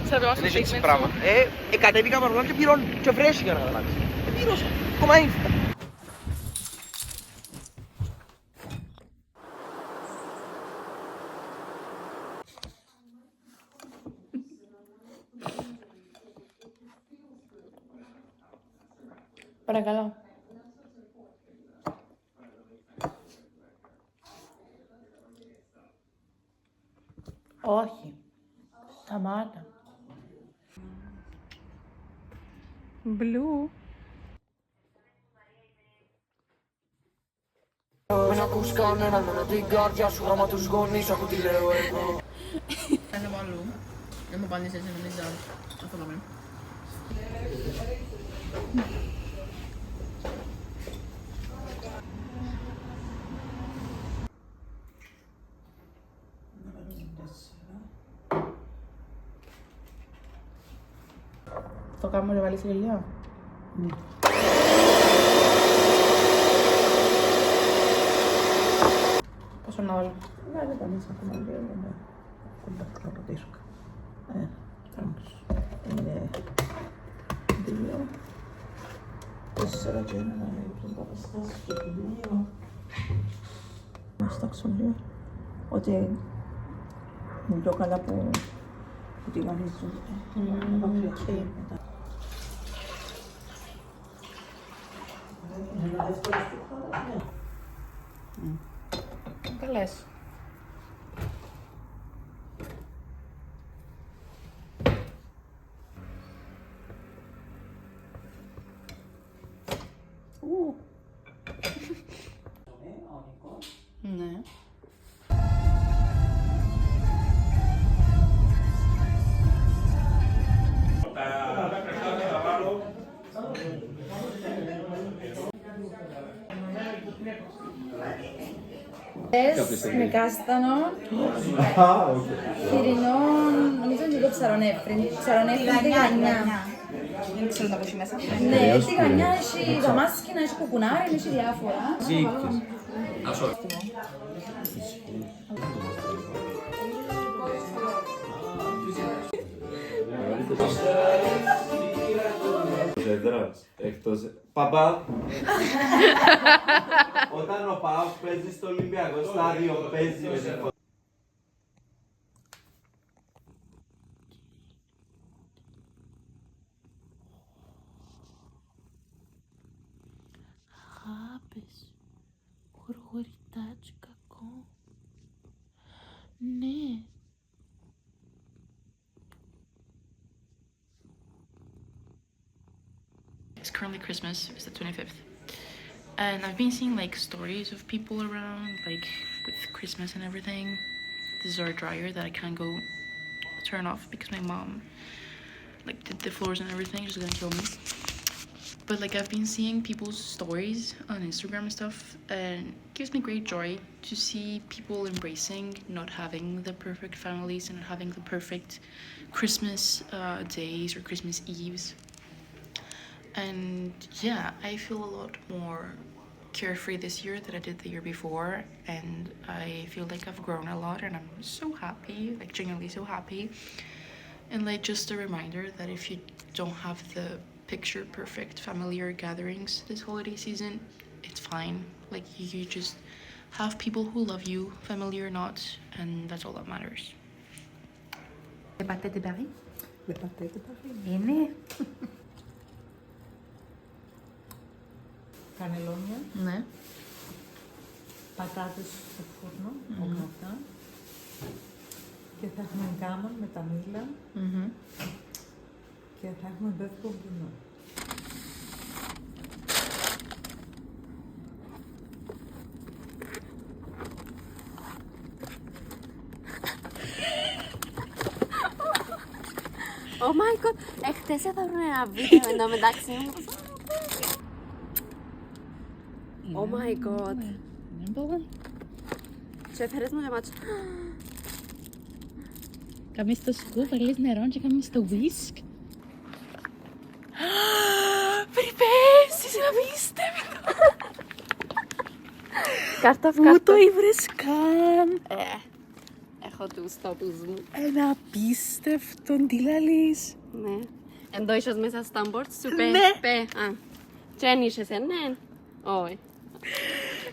Δεν έχει έτσι πράγμα. Κατέβηκα παρόλα και πήραν και βρέστηκα να καταλάβεις. Πήρωσα. Κομμά ήρθα. Παρακαλώ. Όχι. Σταμάτα. Μπλου. Μην ακούς κανέναν, μόνο την καρδιά σου, άμα τους γονείς ακού τι λέω εγώ. Ένα από αλλού. Δεν μου πάνε έτσι, νομίζω. Αυτό το μέλλον. Το κάνουμε να βάλεις ηλιά. Ναι. Πόσο να βάλω. Βάλε τα μέσα ακόμα λίγο, ναι. Κοντά να το δίσκο. Είναι 2, 4 και 1 να είναι πριν τα παστάσεις και 2. Μας τάξω λίγο ότι είναι πιο καλά που τηγανίζουν. Καλές. Ναι. Με κάστανο, χοιρινό, νομίζω είναι το ψαρονέφριν, τηγανιά. Δεν ξέρω να πω μέσα. Ναι, τηγανιά, έχει δαμάσκηνα, έχει κουκουνάρι, έχει διάφορα. Παπά, όταν ο ΠΑΟΚ παίζει στο Ολυμπιακό στάδιο, παίζει με την φωτιά. Αγάπες, γοργοριτάτσι κακό. Ναι. It's currently Christmas, it's the 25th. And I've been seeing like stories of people around, like with Christmas and everything. This is our dryer that I can't go turn off because my mom like did the floors and everything. She's gonna kill me. But like I've been seeing people's stories on Instagram and stuff, and it gives me great joy to see people embracing not having the perfect families and not having the perfect Christmas days or Christmas Eves. And yeah, I feel a lot more carefree this year than I did the year before, and I feel like I've grown a lot, and I'm so happy, like genuinely so happy. And like just a reminder that if you don't have the picture perfect family or gatherings this holiday season, it's fine. Like you just have people who love you, family or not, and that's all that matters. Le pâté de Paris. Le pâté de Paris. Είναι. Κανελόνια, Ναι. πατάτες στο φούρνο, μοκάτα. Και θα έχουμε γκάμον με τα μήλα. Και θα έχουμε μπεφ κομπινό. Oh my god, εχθές έδωσα ένα βίντεο εδώ μεταξύ μου. Oh my god. Και έφερες μου και μάτσο. Κάνεις το σκουπ, βάλεις νερό και κάνεις το whisk. Περιπέσεις, είναι απίστευτο. Κάρτα Πού το ήβρες καν. Έχω έχω τους τόπους μου. Ένα απίστευτο, τι λαλείς. Ναι. Εδώ είσαι μέσα στα μπορτ σου, πέ. Ναι. Πέ. Α. Και αν είσαι σε ναι. Όχι.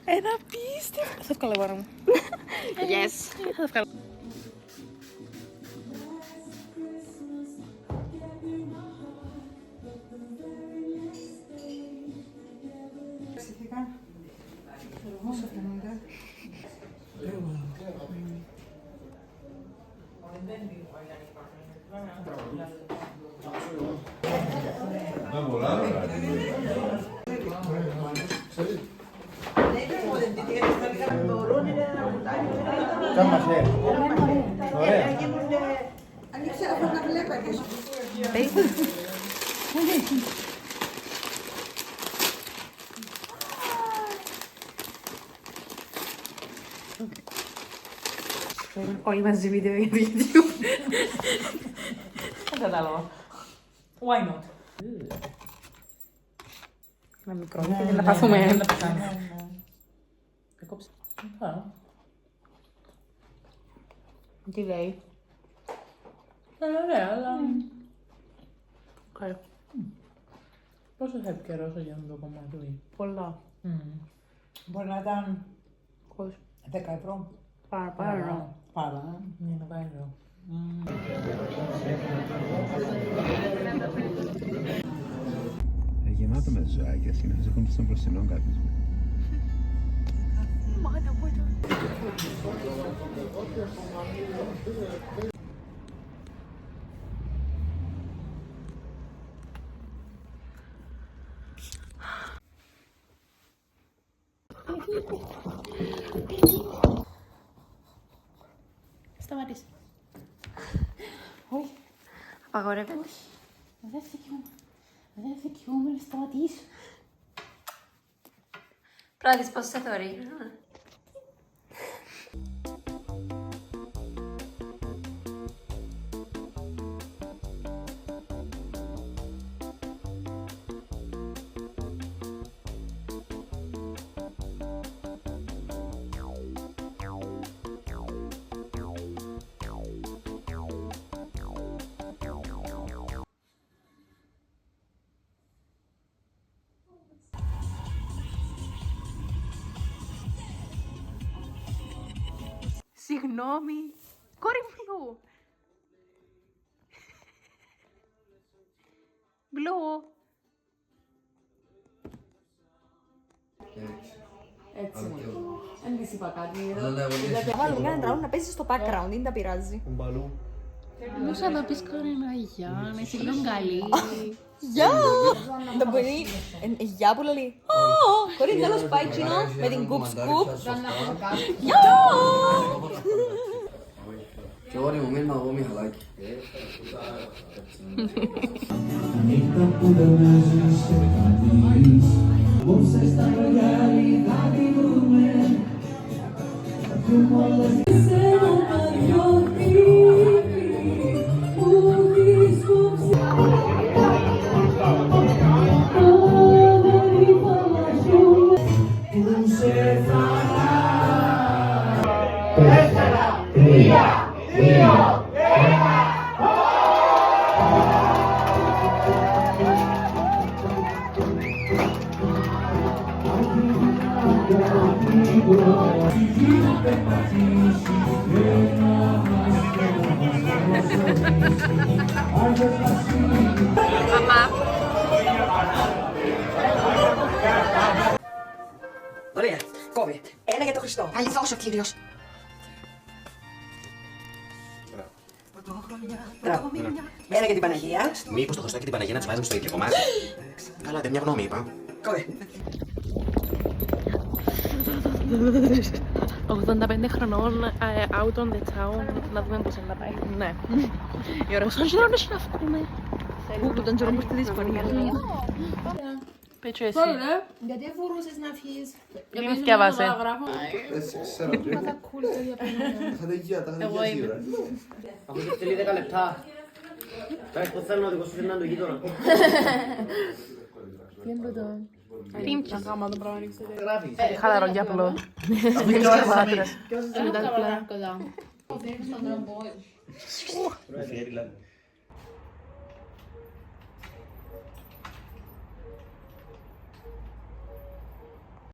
Ένα απίστευτο. Θα βγάλω πάρα μου. Yes. Θα βγάλω. Όλοι μαζί βίντεο για το YouTube. Δεν κατάλαβα. Why not? Ένα μικρό, γιατί να πάθουμε. Έκοψε. Τι λέει. Ωραία, αλλά... Πόσο θα επικαιρώσω για να το κομμάτι. Πολλά. Μπορεί να ήταν... Πώς. 10 ευρώ. Παραπάνω. Πάρα. Ναι, 10 ευρώ. Γεμάτο με ζωάκια, συνήθως έχουν και στον προσινό κάθισμα. Σταματήσε. Όχι. Απαγορεύεται. Δεν δικαιούμαι να σταματήσω. Πρώτης πώς σε θωρεί. Συγγνώμη. Κόρη μου. Μπλου. Έτσι. Δεν της είπα κάτι. Θα βάλουμε ένα τραγούδι να παίζει στο background, δεν τα πειράζει. Μπορούσα να πεις κανένα γεια, να είσαι λίγο καλή. Γεια! Το μπορεί, γεια που λέει. Χωρίς τέλος πάει τσινό με την κουπ σκουπ. Γεια! Και όρι μου μίλημα εγώ Μιχαλάκη. Νύχτα που δεν έζησε κανείς, πόσε στα μεγάλη θα τη βρούμε. Θα πιούμε όλες σε ένα καριώτη που έχεις κόψει. Άδερη φαλασσούμε που σε θαρά. 4, 3, 2, 1. Ωραία, κόβε. Ένα για το Χριστό. Αληθώς ο Κύριος. Ένα για την Παναγία. Μήπως το Χριστό και την Παναγία να τις βάζουμε στο ίδιο κομμάτι. Καλά, δεν μια γνώμη είπα. Κόβε. 85 χρονών, out on the town, να δούμε πώς να πάει. Ναι. Η ώρα πόσο καιρό να φύγουμε. Που τον καιρό που στη Ισπανία. Πέτσου εσύ. Γιατί αφορούσες να φύγεις. Γιατί με θυκιάβασε. Ξέρω, είχατε υγεία, τα είχατε υγεία σίγουρα. Αφού και θέλει 10 λεπτά. Κάτι που θέλω να οδηγώ σου να το γείτονα. Τι είναι το. Τίμκι. Γάμα το πράγμα ρίξετε. Χαλαρό και απλό. Ποιος είναι τα πλάνα κοντά. Fairyland.